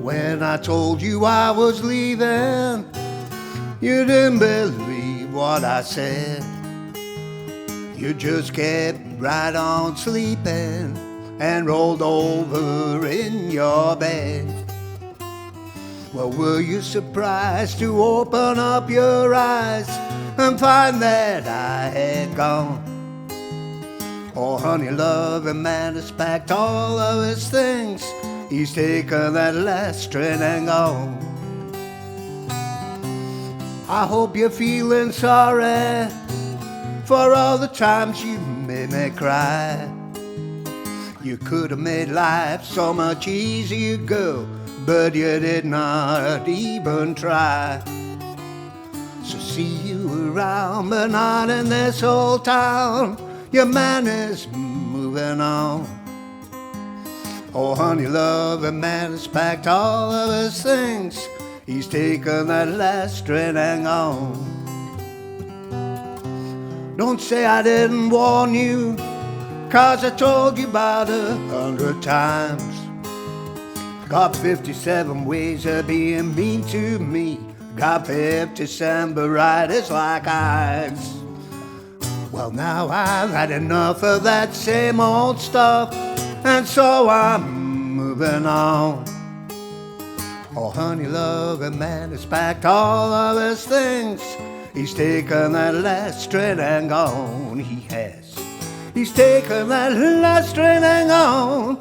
When I told you I was leaving, you didn't believe what I said. You just kept right on sleeping and rolled over in your bed. Well, were you surprised to open up your eyes and find that I had gone? Oh, honey, love, a man has packed all of his things. He's taken that last train and gone. I hope you're feeling sorry for all the times you made me cry. You could have made life so much easier, girl, but you did not even try. So see you around, but not in this old town. Your man is moving on. Oh, honey, love, a man has packed all of his things. He's taken that last train and gone. Don't say I didn't warn you, 'cause I told you about 100 times. Got 57 ways of being mean to me. Got 57 varieties like ice. Well, now I've had enough of that same old stuff, and so I'm moving on. Oh, honey, love, a man has packed all of his things. He's taken that last train and gone. He has. He's taken that last train and gone.